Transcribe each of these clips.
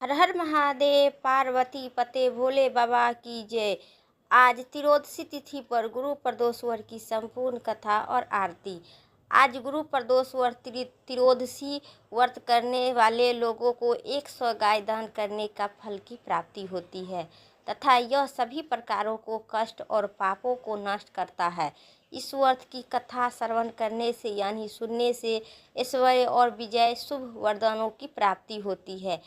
हर हर महादेव, पार्वती पते भोले बाबा की जय। आज त्रियोदशी तिथि पर गुरु प्रदोष व्रत की संपूर्ण कथा और आरती। आज गुरु प्रदोष व्रत त्रियोदशी व्रत करने वाले लोगों को 100 गाय दान करने का फल की प्राप्ति होती है तथा यह सभी प्रकारों को कष्ट और पापों को नष्ट करता है। इस व्रत की कथा श्रवण करने से यानी सुनने से ऐश्वर्य और विजय शुभ वरदानों की प्राप्ति होती है।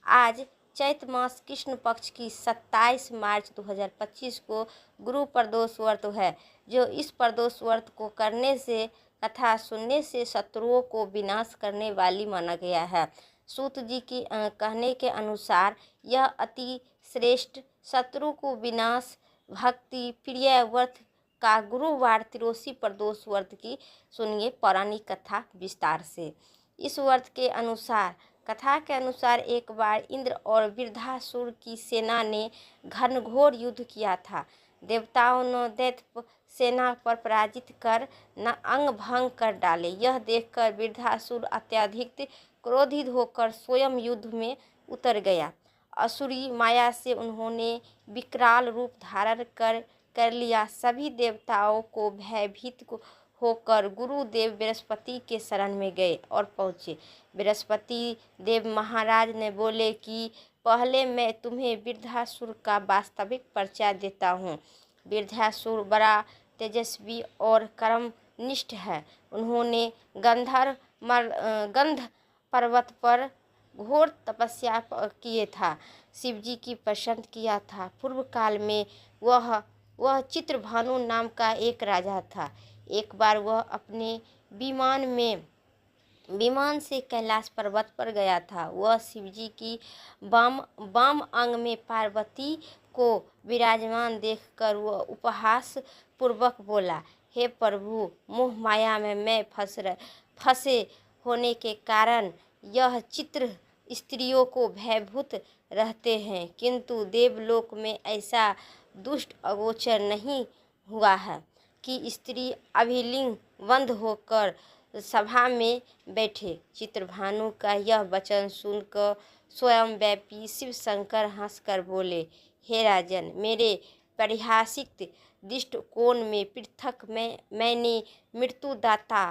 आज चैत मास कृष्ण पक्ष की 27 मार्च 2025 को गुरु प्रदोष व्रत है, जो इस प्रदोष व्रत को करने से कथा सुनने से शत्रुओं को विनाश करने वाली माना गया है। सूत जी की कहने के अनुसार यह अति श्रेष्ठ शत्रु को विनाश भक्ति प्रिय व्रत का गुरुवार त्रियोदशी प्रदोष व्रत की सुनिए पौराणिक कथा विस्तार से। इस व्रत के अनुसार कथा के अनुसार एक बार इंद्र और वृद्धासुर की सेना ने घनघोर युद्ध किया था। देवताओं ने दैत्य सेना पर पराजित कर न अंग भंग कर डाले। यह देखकर वृद्धासुर अत्यधिक क्रोधित होकर स्वयं युद्ध में उतर गया। असुरी माया से उन्होंने विकराल रूप धारण कर लिया। सभी देवताओं को भयभीत होकर गुरुदेव बृहस्पति के शरण में गए और पहुँचे। बृहस्पति देव महाराज ने बोले कि पहले मैं तुम्हें वृद्धासुर का वास्तविक परिचय देता हूँ। वृद्धासुर बड़ा तेजस्वी और कर्मनिष्ठ है। उन्होंने गंध पर्वत पर घोर तपस्या किए था, शिवजी की प्रसन्न किया था। पूर्व काल में वह चित्रभानु नाम का एक राजा था। एक बार वह अपने विमान से कैलाश पर्वत पर गया था। वह शिवजी की वाम अंग में पार्वती को विराजमान देखकर वह उपहास पूर्वक बोला, हे प्रभु, मोह माया में मैं फंसे होने के कारण यह चित्र स्त्रियों को भयभूत रहते हैं, किंतु देवलोक में ऐसा दुष्ट अगोचर नहीं हुआ है कि स्त्री अभिलिंग बंद होकर सभा में बैठे। चित्रभानु का यह वचन सुनकर स्वयं व्यापी शिव शंकर हंसकर बोले, हे राजन, मेरे परिहासिक दृष्टिकोण में पृथक मैंने मृत्युदाता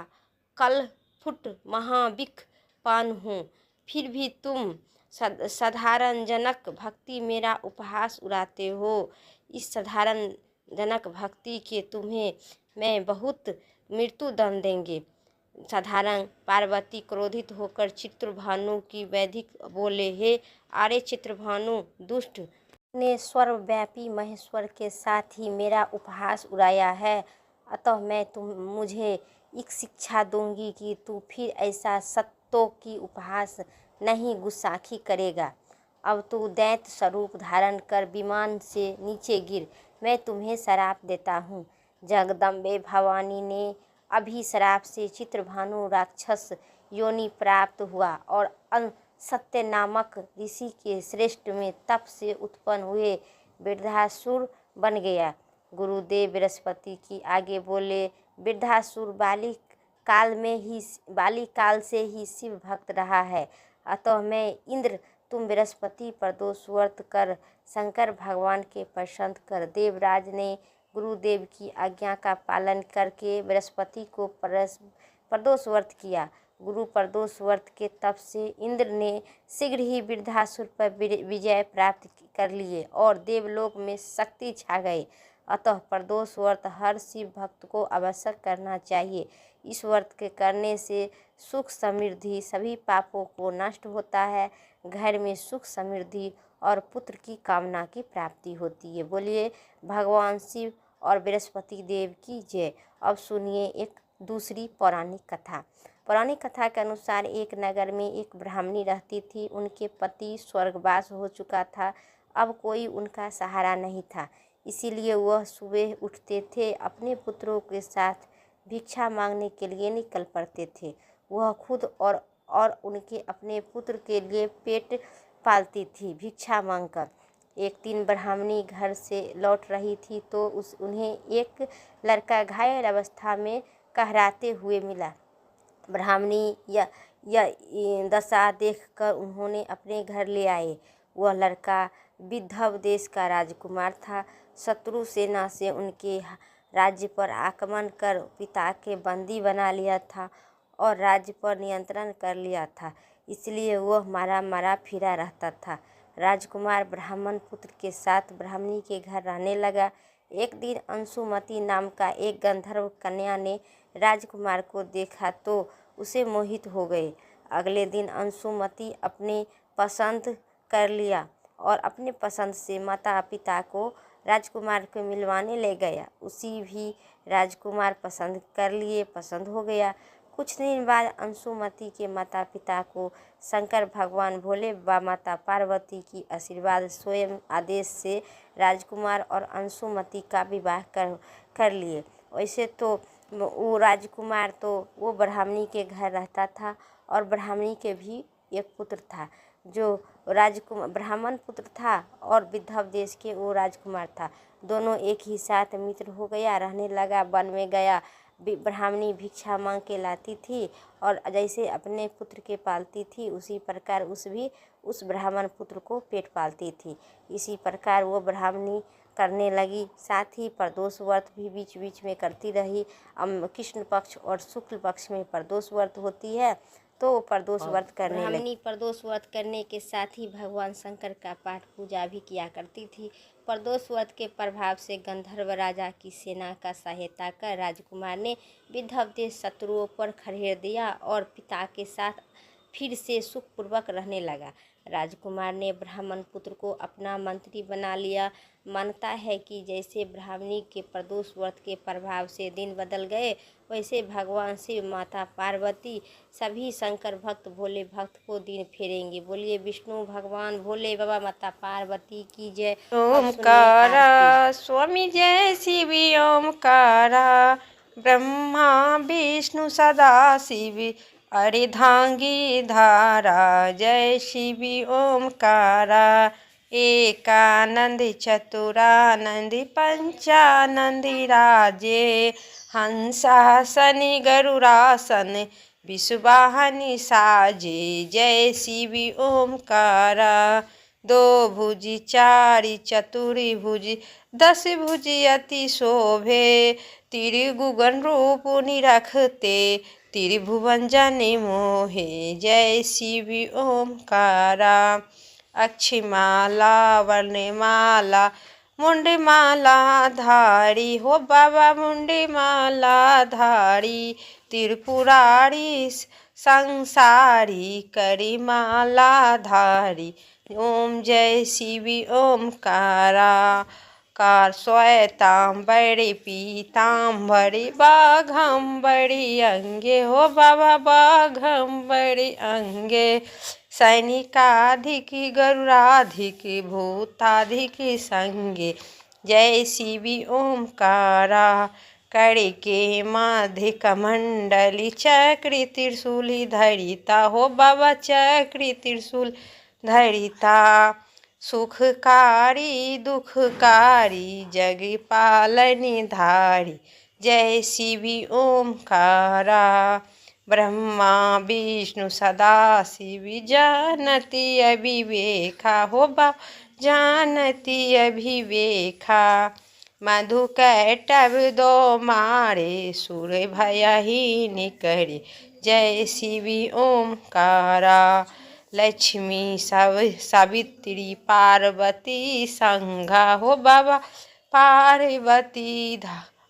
कलफुट महाविख पान हूँ, फिर भी तुम साधारण जनक भक्ति मेरा उपहास उड़ाते हो। इस साधारण जनक भक्ति के तुम्हें मैं बहुत मृत्यु दंड देंगे। साधारण पार्वती क्रोधित होकर चित्रभानु की वैदिक बोले, हे आर्य चित्रभानु दुष्ट ने सर्वव्यापी महेश्वर के साथ ही मेरा उपहास उड़ाया है, अतः मैं मुझे एक शिक्षा दूंगी कि तू फिर ऐसा सत्यों की उपहास नहीं गुस्साखी करेगा। अब तू दैत्य स्वरूप धारण कर विमान से नीचे गिर, मैं तुम्हें श्राप देता हूँ। जगदम्बे भवानी ने अभी श्राप से चित्रभानु राक्षस योनि प्राप्त हुआ और सत्य नामक ऋषि के श्रेष्ठ में तप से उत्पन्न हुए वृद्धासुर बन गया। गुरुदेव बृहस्पति की आगे बोले, वृद्धासुर बालिकाल से ही शिव भक्त रहा है, अतः मैं इंद्र तुम बृहस्पति प्रदोष व्रत कर शंकर भगवान के प्रसन्न कर। देवराज ने गुरुदेव की आज्ञा का पालन करके बृहस्पति को प्रदोष व्रत किया। गुरु प्रदोष व्रत के तप से इंद्र ने शीघ्र ही वृद्धासुर पर विजय प्राप्त कर लिए और देवलोक में शक्ति छा गई। अतः प्रदोष व्रत हर शिव भक्त को अवश्य करना चाहिए। इस व्रत के करने से सुख समृद्धि सभी पापों को नष्ट होता है, घर में सुख समृद्धि और पुत्र की कामना की प्राप्ति होती है। बोलिए भगवान शिव और बृहस्पति देव की जय। अब सुनिए एक दूसरी पौराणिक कथा। पौराणिक कथा के अनुसार एक नगर में एक ब्राह्मणी रहती थी। उनके पति स्वर्गवास हो चुका था, अब कोई उनका सहारा नहीं था, इसीलिए वह सुबह उठते थे, अपने पुत्रों के साथ भिक्षा मांगने के लिए निकल पड़ते थे। वह खुद और उनके अपने पुत्र के लिए पेट पालती थी भिक्षा मांगकर। एक दिन ब्राह्मणी घर से लौट रही थी तो उन्हें एक लड़का घायल अवस्था में कहराते हुए मिला। ब्राह्मणी यह दशा देखकर उन्होंने अपने घर ले आए वह लड़का विदर्भ देश का राजकुमार था। शत्रु सेना से उनके राज्य पर आक्रमण कर पिता के बंदी बना लिया था और राज्य पर नियंत्रण कर लिया था, इसलिए वह मारा मारा फिरा रहता था। राजकुमार ब्राह्मण पुत्र के साथ ब्राह्मणी के घर रहने लगा। एक दिन अंशुमती नाम का एक गंधर्व कन्या ने राजकुमार को देखा तो उसे मोहित हो गए। अगले दिन अंशुमती अपने पसंद कर लिया और अपने पसंद से माता पिता को राजकुमार को मिलवाने ले गया। उसी भी राजकुमार पसंद कर लिए, पसंद हो गया। कुछ दिन बाद अंशुमती के माता पिता को शंकर भगवान भोले व माता पार्वती की आशीर्वाद स्वयं आदेश से राजकुमार और अंशुमती का विवाह कर लिए। वैसे तो वो राजकुमार तो वो ब्राह्मणी के घर रहता था और ब्राह्मणी के भी एक पुत्र था जो राजकुमार ब्राह्मण पुत्र था और विदर्भ देश के वो राजकुमार था। दोनों एक ही साथ मित्र हो गया, रहने लगा। वन में गया, ब्राह्मणी भिक्षा मांग के लाती थी और जैसे अपने पुत्र के पालती थी उसी प्रकार उस ब्राह्मण पुत्र को पेट पालती थी। इसी प्रकार वो ब्राह्मणी करने लगी। साथ ही प्रदोष व्रत भी बीच बीच में करती रही। कृष्ण पक्ष और शुक्ल पक्ष में प्रदोष व्रत होती है तो वो प्रदोष व्रत करने लगी। ब्राह्मणी प्रदोष व्रत करने के साथ ही भगवान शंकर का पाठ पूजा भी किया करती थी। प्रदोष व्रत के प्रभाव से गंधर्व राजा की सेना का सहायता कर राजकुमार ने विदर्भ देश शत्रुओं पर खड़ेर दिया और पिता के साथ फिर से सुखपूर्वक रहने लगा। राजकुमार ने ब्राह्मण पुत्र को अपना मंत्री बना लिया। मानता है कि जैसे ब्राह्मणी के प्रदोष व्रत के प्रभाव से दिन बदल गए, वैसे भगवान शिव, माता पार्वती, सभी शंकर भक्त, भोले भक्त को दिन फेरेंगे। बोलिए विष्णु भगवान भोले बाबा, माता पार्वती की जय। ओमकारा स्वामी जय शिव ओमकारा, ब्रह्मा विष्णु सदा शिव अर्धांगी धारा। जय शिव ओमकारा, एकानंद चतुरानंद पंचानंदी राजे, हंसासनि गरुड़ासन विषुवाहनि साजे। जय शिव ओमकारा, दो भुजी चारि चतुरी भुजी दस भुजी अति शोभे, त्रिगुगन रूप निरखते त्रिभुवन जनि मोहे। जय शिव ओमकारा, अक्षिमाला वर्णमाला मुंडमाला धारी हो बाबा, मुंडमाला धारी, त्रिपुरारी संसारी करिमाला धारी। ओम जय शिव ओमकारा, कार श्वेतांबरी पीतांबरी बाघंबरी अंगे हो बाबा, बाघंबरी अंगे, सैनिकाधिक गरुड़ाधिक भूताधिक संगे। जय शिव ओमकारा, कड़े के माधे कमंडली चक्र त्रिशूली धरिता हो बाबा, चक्र त्रिशूल धरिता, सुखकारी दुखकारी जग पालनी धारी। जय शिव ओमकारा, ब्रह्मा विष्णु सदा शिव जानती अविवेका हो बा, जानती अविवेका, मधु कैटव दो मारे सुर भयहीन करे। जय शिव ओमकारा, लक्ष्मी सावित्री पार्वती संघा हो बाबा, पार्वती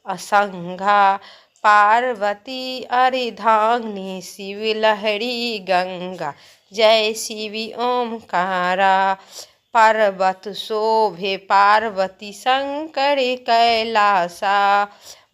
असंघा, पार्वती अर्धांगिनी शिव लहरी गंगा। जय शिव ओमकारा, पर्वत शोभे पार्वती शंकर कैलासा,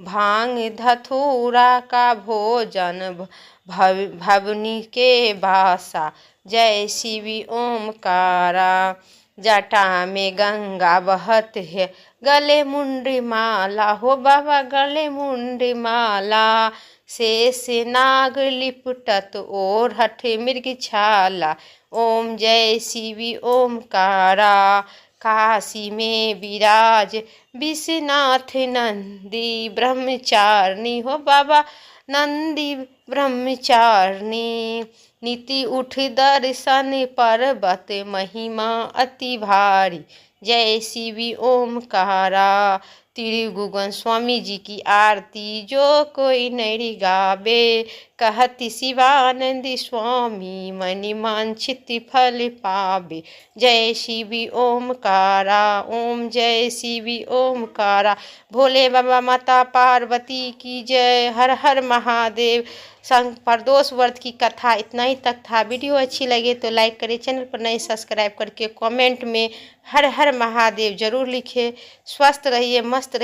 भांग धतूरा का भोजन भवनी के बासा। जय शिव ओमकारा, जटा में गंगा बहत है गले मुंडी माला हो बाबा, गले मुंडी माला, शेष नाग लिपटत और हठ मृग छाला। ओम जय शिव ओमकारा, काशी में विराज विश्वनाथ नंदी ब्रह्मचारिणी हो बाबा, नंदी ब्रह्मचारिणी। नीति उठ दर्शन पर्वत महिमा अति भारी, जय शिवी ओमकारा। त्रिगुगन स्वामी जी की आरती जो कोई नैरी गावे, कहति शिवानंद स्वामी मनि वांछित फल पावे, जय शिवी ओमकारा। ओम जय शिवी ओमकारा। भोले बाबा माता पार्वती की जय। हर हर महादेव। संग प्रदोष व्रत की कथा इतना ही तक था। वीडियो अच्छी लगे तो लाइक करें, चैनल पर नए सब्सक्राइब करके कमेंट में हर हर महादेव जरूर लिखें। स्वस्थ रहिए, मस्त रहिए।